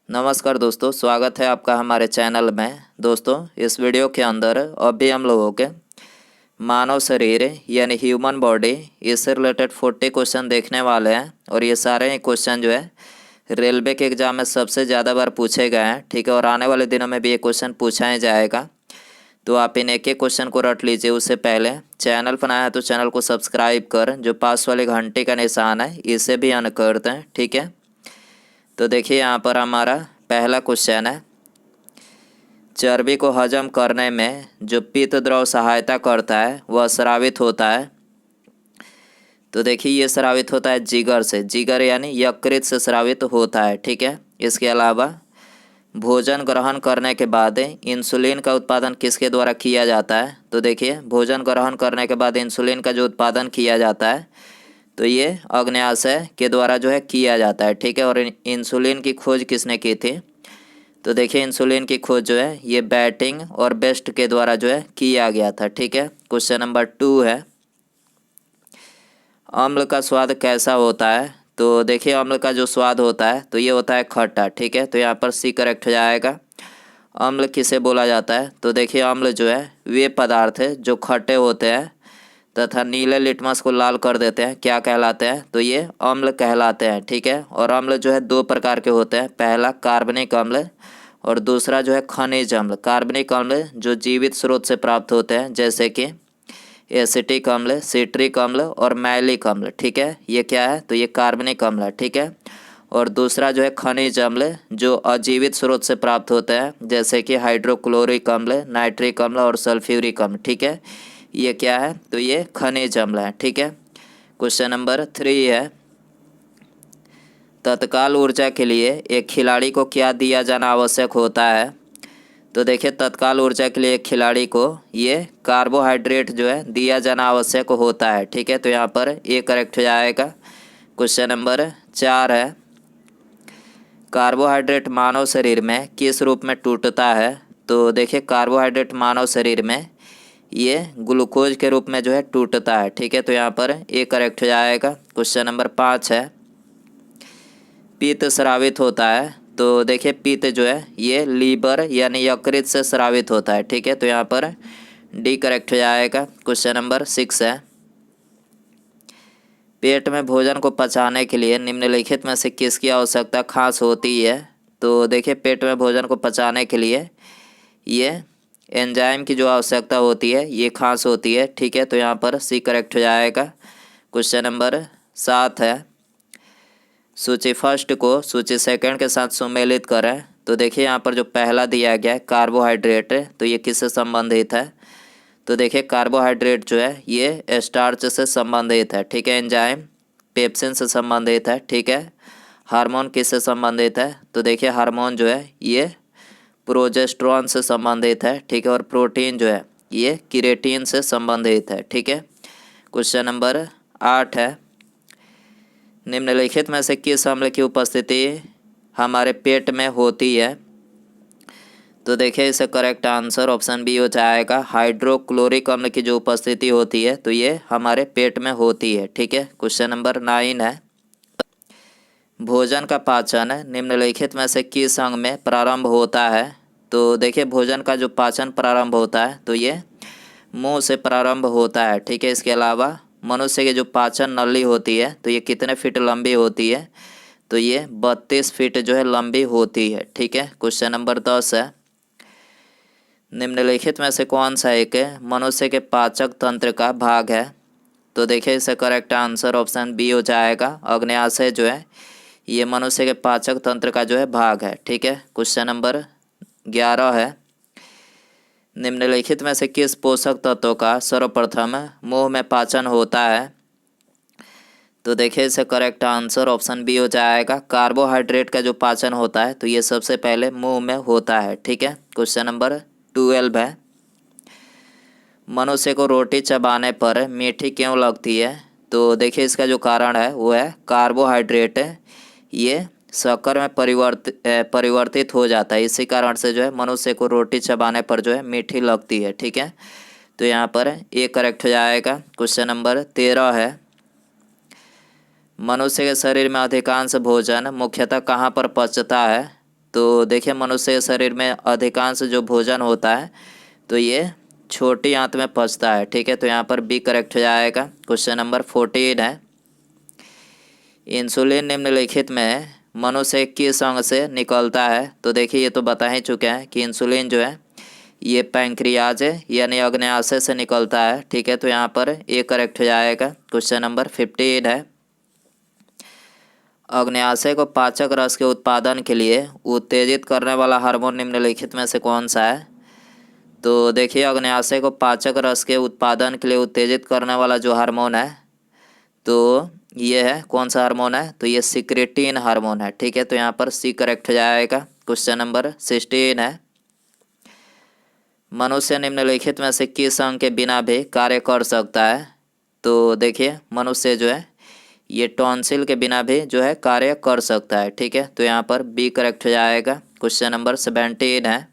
नमस्कार दोस्तों, स्वागत है आपका हमारे चैनल में। दोस्तों, इस वीडियो के अंदर अभी हम लोगों के मानव शरीर यानी ह्यूमन बॉडी इससे रिलेटेड 40 क्वेश्चन देखने वाले हैं। और ये सारे ही क्वेश्चन जो है रेलवे के एग्ज़ाम में सबसे ज़्यादा बार पूछे गए हैं, ठीक है। और आने वाले दिनों में भी ये क्वेश्चन पूछा ही जाएगा, तो आप इन एक एक क्वेश्चन को रट लीजिए। उससे पहले चैनल पर आया है तो चैनल को सब्सक्राइब कर जो पास वाले घंटे का निशान है इसे भी ऑन कर दें, ठीक है। तो देखिए यहाँ पर हमारा पहला क्वेश्चन है, चर्बी को हजम करने में जो पित्त द्रव सहायता करता है वह स्रावित होता है। तो देखिए ये स्रावित होता है जिगर से, जिगर यानी यकृत से स्रावित होता है, ठीक है। इसके अलावा भोजन ग्रहण करने के बाद इंसुलिन का उत्पादन किसके द्वारा किया जाता है। तो देखिए भोजन ग्रहण करने के बाद इंसुलिन का जो उत्पादन किया जाता है तो ये अग्न्याशय के द्वारा जो है किया जाता है, ठीक है। और इंसुलिन की खोज किसने की थी। तो देखिए इंसुलिन की खोज जो है ये बैटिंग और बेस्ट के द्वारा जो है किया गया था, ठीक है। क्वेश्चन नंबर 2 है, अम्ल का स्वाद कैसा होता है। तो देखिए अम्ल का जो स्वाद होता है तो ये होता है खट्टा, ठीक है। तो यहाँ पर सी करेक्ट हो जाएगा। अम्ल किसे बोला जाता है। तो देखिए अम्ल जो है वे पदार्थ है जो खट्टे होते हैं तथा नीले लिटमस को लाल कर देते हैं, क्या कहलाते हैं। तो ये अम्ल कहलाते हैं, ठीक है। और अम्ल जो है दो प्रकार के होते हैं, पहला कार्बनिक अम्ल और दूसरा जो है खनिज अम्ल। कार्बनिक अम्ल जो जीवित स्रोत से प्राप्त होते हैं जैसे कि एसिटिक अम्ल, सिट्रिक अम्ल और मैलिक अम्ल, ठीक है। ये क्या है तो ये कार्बनिक अम्ल है, ठीक है। और दूसरा जो है खनिज अम्ल जो अजीवित स्रोत से प्राप्त होते हैं जैसे कि हाइड्रोक्लोरिक अम्ल, नाइट्रिक अम्ल और सल्फ्यूरिक अम्ल, ठीक है। ये क्या है तो ये खनिज अम्ल है, ठीक है। क्वेश्चन नंबर 3 है, तत्काल ऊर्जा के लिए एक खिलाड़ी को क्या दिया जाना आवश्यक होता है। तो देखिए तत्काल ऊर्जा के लिए एक खिलाड़ी को ये कार्बोहाइड्रेट जो है दिया जाना आवश्यक होता है, ठीक है। तो यहाँ पर ये करेक्ट हो जाएगा। क्वेश्चन नंबर 4 है, कार्बोहाइड्रेट मानव शरीर में किस रूप में टूटता है। तो देखिए कार्बोहाइड्रेट मानव शरीर में ये ग्लूकोज के रूप में जो है टूटता है, ठीक है। तो यहाँ पर ये करेक्ट हो जाएगा। क्वेश्चन नंबर 5 है, पित्त स्रावित होता है। तो देखिए पित्त जो है ये लीवर यानी यकृत से स्रावित होता है, ठीक है। तो यहाँ पर डी करेक्ट हो जाएगा। क्वेश्चन नंबर 6 है, पेट में भोजन को पचाने के लिए निम्नलिखित में से किसकी आवश्यकता खास होती है। तो देखिए पेट में भोजन को पचाने के लिए ये एंजाइम की जो आवश्यकता होती है ये खास होती है, ठीक है। तो यहाँ पर सी करेक्ट हो जाएगा। क्वेश्चन नंबर 7 है, सूची फर्स्ट को सूची सेकंड के साथ सुमेलित करें। तो देखिए यहाँ पर जो पहला दिया गया है कार्बोहाइड्रेट, तो ये किससे संबंधित है। तो देखिए कार्बोहाइड्रेट जो है ये स्टार्च से संबंधित है, ठीक है। एंजाइम पेप्सिन से संबंधित है, ठीक है। हार्मोन किससे संबंधित है। तो देखिए हार्मोन जो है ये प्रोजेस्टेरोन से संबंधित है, ठीक है। और प्रोटीन जो है ये केराटिन से संबंधित है, ठीक है। क्वेश्चन नंबर 8 है, निम्नलिखित में से किस अम्ल की उपस्थिति हमारे पेट में होती है। तो देखिए इसे करेक्ट आंसर ऑप्शन बी हो जाएगा। हाइड्रोक्लोरिक अम्ल की जो उपस्थिति होती है तो ये हमारे पेट में होती है, ठीक है। क्वेश्चन नंबर 9 है, भोजन का पाचन निम्नलिखित में से किस अंग में प्रारंभ होता है। तो देखिए भोजन का जो पाचन प्रारंभ होता है तो ये मुंह से प्रारंभ होता है, ठीक है। इसके अलावा मनुष्य की जो पाचन नली होती है तो ये कितने फीट लंबी होती है। तो ये 32 फीट जो है लंबी होती है, ठीक है। क्वेश्चन नंबर 10 है, निम्नलिखित में से कौन सा एक मनुष्य के पाचक तंत्र का भाग है। तो देखिए इसका करेक्ट आंसर ऑप्शन बी हो जाएगा। अग्न्याशय जो है ये मनुष्य के पाचक तंत्र का जो है भाग है, ठीक है। क्वेश्चन नंबर 11 है, निम्नलिखित में से किस पोषक तत्व का सर्वप्रथम मुंह में पाचन होता है। तो देखिए इसका करेक्ट आंसर ऑप्शन बी हो जाएगा। कार्बोहाइड्रेट का जो पाचन होता है तो ये सबसे पहले मुंह में होता है, ठीक है। क्वेश्चन नंबर 12 है, मनुष्य को रोटी चबाने पर मीठी क्यों लगती है। तो देखिए इसका जो कारण है वो है कार्बोहाइड्रेट ये शक्कर में परिवर्तित हो जाता है, इसी कारण से जो है मनुष्य को रोटी चबाने पर जो है मीठी लगती है, ठीक है। तो यहाँ पर ये करेक्ट हो जाएगा। क्वेश्चन नंबर 13 है, मनुष्य के शरीर में अधिकांश भोजन मुख्यतः कहाँ पर पचता है। तो देखिए मनुष्य शरीर में अधिकांश जो भोजन होता है तो ये छोटी आंत में पचता है। ठीक है, तो यहाँ पर बी करेक्ट हो जाएगा। क्वेश्चन नंबर 14 है, इंसुलिन निम्नलिखित में मनुष्य किस अंग से निकलता है? तो देखिए ये तो बता ही चुके हैं कि इंसुलिन जो है ये पैंक्रियाज यानी अग्न्याशय से निकलता है। ठीक है, तो यहाँ पर ए करेक्ट हो जाएगा। क्वेश्चन नंबर 15 है, अग्न्याशय को पाचक रस के उत्पादन के लिए उत्तेजित करने वाला हार्मोन निम्नलिखित में से कौन सा है? तो देखिए अग्न्याशय को पाचक रस के उत्पादन के लिए उत्तेजित करने वाला जो हार्मोन है तो ये है, कौन सा हार्मोन है? तो ये सिक्रेटिन हार्मोन है। ठीक है, तो यहाँ पर सी करेक्ट हो जाएगा। क्वेश्चन नंबर 16 है, मनुष्य निम्नलिखित में से किस अंग के बिना भी कार्य कर सकता है? तो देखिए मनुष्य जो है ये टॉन्सिल के बिना भी जो है कार्य कर सकता है। ठीक है, तो यहाँ पर बी करेक्ट हो जाएगा। क्वेश्चन नंबर 17 है,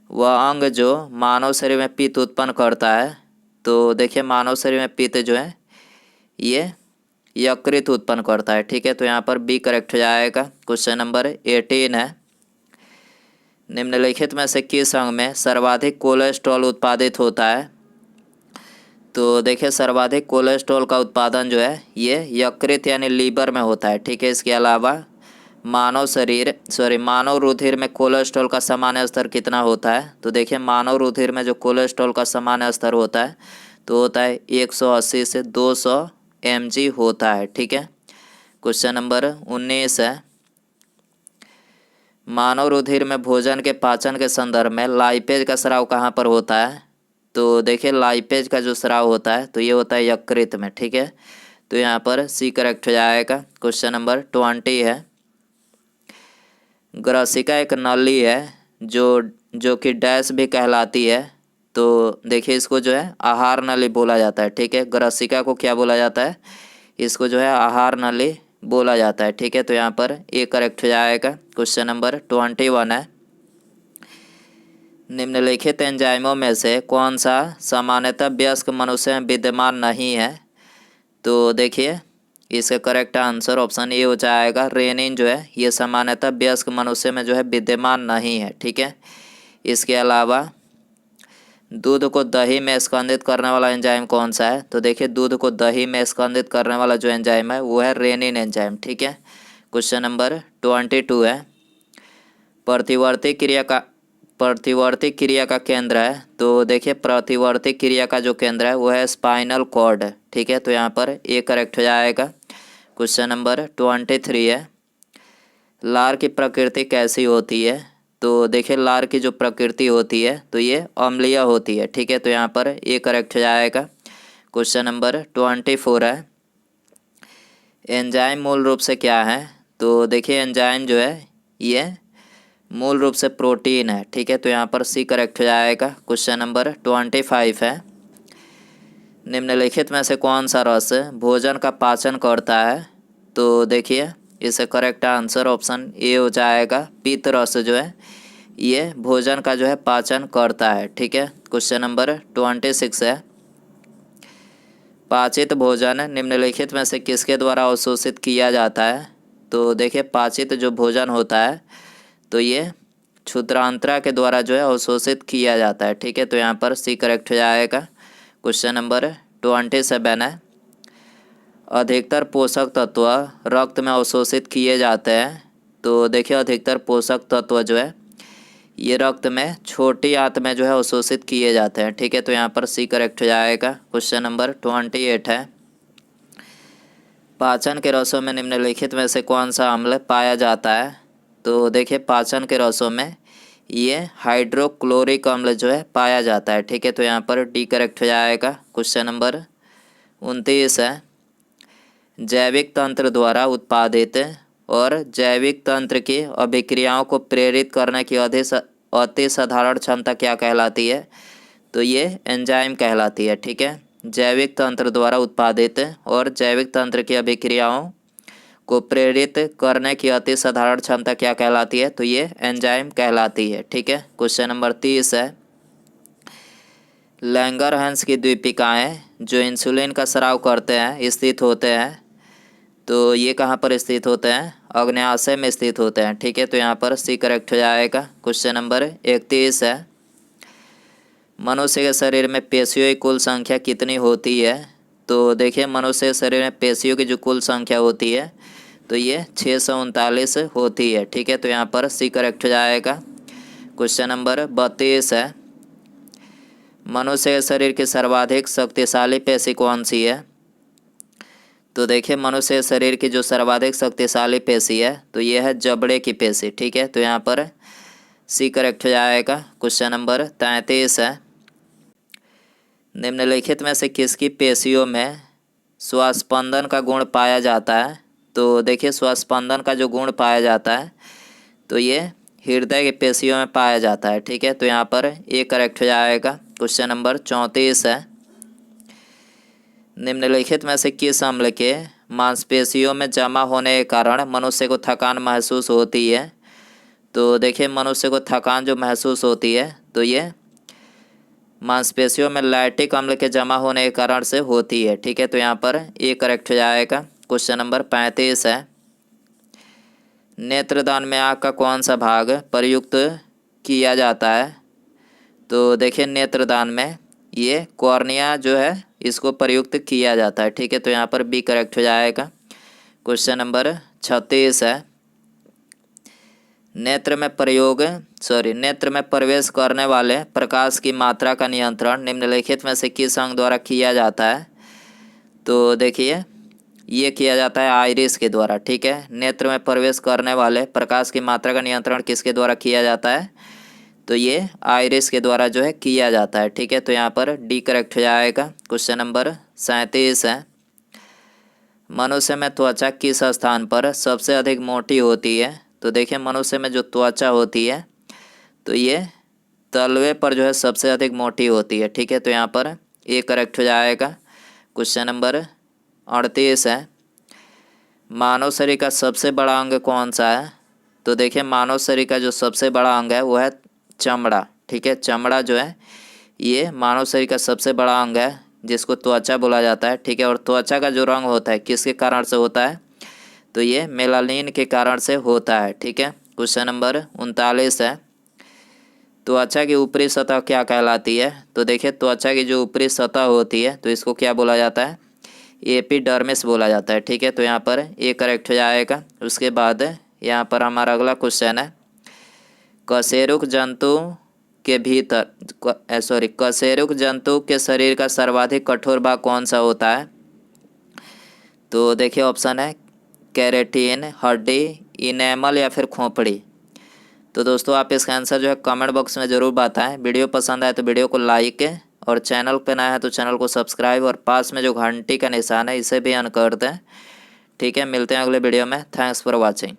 वह अंग जो मानव शरीर में पित्त उत्पन्न करता है? तो देखिए मानव शरीर में पित्त जो है ये यकृत उत्पन्न करता है। ठीक है, तो यहाँ पर बी करेक्ट हो जाएगा। क्वेश्चन नंबर 18 है, निम्नलिखित में से किस अंग में सर्वाधिक कोलेस्ट्रॉल उत्पादित होता है? तो देखिए सर्वाधिक कोलेस्ट्रॉल का उत्पादन जो है ये यकृत यानी लीवर में होता है। ठीक है, इसके अलावा मानव रुधिर में कोलेस्ट्रॉल का सामान्य स्तर कितना होता है? तो देखिए मानव रुधिर में जो कोलेस्ट्रॉल का सामान्य स्तर होता है तो होता है 180 से 200 mg होता है। ठीक है, क्वेश्चन नंबर 19 है, मानव रुधिर में भोजन के पाचन के संदर्भ में लाइपेज का स्राव कहाँ पर होता है? तो देखिए लाइपेज का जो स्राव होता है तो ये होता है यकृत में। ठीक है, तो यहाँ पर सी करेक्ट हो जाएगा। क्वेश्चन नंबर 20 है, ग्रसिका एक नली है जो कि डैश भी कहलाती है। तो देखिए इसको जो है आहार नली बोला जाता है। ठीक है, ग्रसिका को क्या बोला जाता है? इसको जो है आहार नली बोला जाता है। ठीक है, तो यहाँ पर ए करेक्ट हो जाएगा। क्वेश्चन नंबर 21 है, निम्नलिखित एंजाइमों में से कौन सा सामान्यतः वयस्क मनुष्य में विद्यमान नहीं है? तो देखिए इसका करेक्ट आंसर ऑप्शन ए हो जाएगा। रेनिन जो है ये सामान्यतः वयस्क मनुष्य में जो है विद्यमान नहीं है। ठीक है, इसके अलावा दूध को दही में स्कंदित करने वाला एंजाइम कौन सा है? तो देखिए दूध को दही में स्कंदित करने वाला जो एंजाइम है वो है रेनिन एंजाइम। ठीक है, क्वेश्चन नंबर 22 है, प्रतिवर्ती क्रिया का केंद्र है? तो देखिए प्रतिवर्ती क्रिया का जो केंद्र है वो है स्पाइनल कॉर्ड। ठीक है, तो यहाँ पर ए करेक्ट हो जाएगा। क्वेश्चन नंबर 23 है, लार की प्रकृति कैसी होती है? तो देखिए लार की जो प्रकृति होती है तो ये अम्लीय होती है। ठीक है, तो यहाँ पर ए करेक्ट हो जाएगा। क्वेश्चन नंबर 24 है, एंजाइम मूल रूप से क्या है? तो देखिए एंजाइम जो है ये मूल रूप से प्रोटीन है। ठीक है, तो यहाँ पर सी करेक्ट हो जाएगा। क्वेश्चन नंबर 25 है, निम्नलिखित में से कौन सा रस भोजन का पाचन करता है? तो देखिए इसे करेक्ट आंसर ऑप्शन ए हो जाएगा। पीत रस जो है ये भोजन का जो है पाचन करता है। ठीक है, क्वेश्चन नंबर 26 है, पाचित भोजन निम्नलिखित में से किसके द्वारा अवशोषित किया जाता है? तो देखिए पाचित जो भोजन होता है तो ये क्षुद्रांतरा के द्वारा जो है अवशोषित किया जाता है। ठीक है, तो यहाँ पर सी करेक्ट हो जाएगा। क्वेश्चन नंबर 27 है, अधिकतर पोषक तत्व रक्त में अवशोषित किए जाते हैं। तो देखिए अधिकतर पोषक तत्व जो है ये रक्त में छोटी आंत में जो है अवशोषित किए जाते हैं। ठीक है, तो यहाँ पर सी करेक्ट हो जाएगा। क्वेश्चन नंबर 28 है, पाचन के रसों में निम्नलिखित में से कौन सा अम्ल पाया जाता है? तो देखिए पाचन के रसों में ये हाइड्रोक्लोरिक अम्ल जो है पाया जाता है। ठीक है, तो यहाँ पर डी करेक्ट हो जाएगा। क्वेश्चन नंबर 29 है, जैविक तंत्र द्वारा उत्पादित और जैविक तंत्र की अभिक्रियाओं को प्रेरित करने की अति साधारण क्षमता क्या कहलाती है? तो ये एंजाइम कहलाती है। ठीक है, जैविक तंत्र द्वारा उत्पादित और जैविक तंत्र की अभिक्रियाओं को प्रेरित करने की अति साधारण क्षमता क्या कहलाती है? तो ये एंजाइम कहलाती है। ठीक है, क्वेश्चन नंबर 30 है, लैंगरहैंस की द्वीपिकाएं जो इंसुलिन का स्राव करते हैं स्थित होते हैं। तो ये कहाँ पर स्थित होते हैं? अग्न्याशय में स्थित होते हैं। ठीक है, तो यहाँ पर सी करेक्ट हो जाएगा। क्वेश्चन नंबर 31 है, मनुष्य के शरीर में पेशियों की कुल संख्या कितनी होती है? तो देखिए मनुष्य के शरीर में पेशियों की जो कुल संख्या होती है तो ये 639 होती है। ठीक है, तो यहाँ पर सी करेक्ट हो जाएगा। क्वेश्चन नंबर 32 है, मनुष्य के शरीर की सर्वाधिक शक्तिशाली पेशी कौन सी है? तो देखिए मनुष्य के शरीर की जो सर्वाधिक शक्तिशाली पेशी है तो ये है जबड़े की पेशी। ठीक है, तो यहाँ पर सी करेक्ट हो जाएगा। क्वेश्चन नंबर 33 है, निम्नलिखित में से किसकी पेशियों में श्वासस्पंदन का गुण पाया जाता है? तो देखिए श्वासस्पंदन का जो गुण पाया जाता है तो ये हृदय की पेशियों में पाया जाता है। ठीक है, तो यहाँ पर ए करेक्ट हो जाएगा। क्वेश्चन नंबर 34 है, निम्नलिखित में से किस अम्ल के मांसपेशियों में जमा होने के कारण मनुष्य को थकान महसूस होती है? तो देखिए मनुष्य को थकान जो महसूस होती है तो ये मांसपेशियों में लैक्टिक अम्ल के जमा होने के कारण से होती है। ठीक है, तो यहाँ पर ए करेक्ट हो जाएगा। क्वेश्चन नंबर 35 है, नेत्रदान में आँख का कौन सा भाग प्रयुक्त किया जाता है? तो देखिए नेत्रदान में ये कॉर्निया जो है इसको प्रयुक्त किया जाता है। ठीक है, तो यहाँ पर बी करेक्ट हो जाएगा। क्वेश्चन नंबर 36 है, नेत्र में प्रवेश करने वाले प्रकाश की मात्रा का नियंत्रण निम्नलिखित में से किस अंग द्वारा किया जाता है? तो देखिए ये किया जाता है आइरिस के द्वारा। ठीक है, नेत्र में प्रवेश करने वाले प्रकाश की मात्रा का नियंत्रण किसके द्वारा किया जाता है? तो ये आइरिस के द्वारा जो है किया जाता है। ठीक है, तो यहाँ पर डी करेक्ट हो जाएगा। क्वेश्चन नंबर 37 है, मनुष्य में त्वचा किस स्थान पर सबसे अधिक मोटी होती है? तो देखिए मनुष्य में जो त्वचा होती है तो ये तलवे पर जो है सबसे अधिक मोटी होती है। ठीक है, तो यहाँ पर ए करेक्ट हो जाएगा। क्वेश्चन नंबर 38 है, मानव शरीर का सबसे बड़ा अंग कौन सा है? तो देखिए मानव शरीर का जो सबसे बड़ा अंग है वो है चमड़ा। ठीक है, चमड़ा जो है ये मानव शरीर का सबसे बड़ा अंग है जिसको त्वचा बोला जाता है। ठीक है, और त्वचा का जो रंग होता है किसके कारण से होता है? तो ये मेलानिन के कारण से होता है। ठीक है, क्वेश्चन नंबर 39 है, त्वचा की ऊपरी सतह क्या कहलाती है? तो देखिए त्वचा की जो ऊपरी सतह होती है तो इसको क्या बोला जाता है? एपिडर्मिस बोला जाता है। ठीक है, तो यहाँ पर ए करेक्ट हो जाएगा। उसके बाद यहाँ पर हमारा अगला क्वेश्चन है, कशेरुक जंतु के शरीर का सर्वाधिक कठोर भाग कौन सा होता है? तो देखिए ऑप्शन है केराटिन, हड्डी, इनेमल या फिर खोपड़ी। तो दोस्तों आप इसका आंसर जो है कमेंट बॉक्स में ज़रूर बताएं। वीडियो पसंद आए तो वीडियो को लाइक और चैनल पर नया है तो चैनल को सब्सक्राइब और पास में जो घंटी का निशान है इसे भी ऑन कर दें। ठीक है, मिलते हैं अगले वीडियो में। Thanks for watching.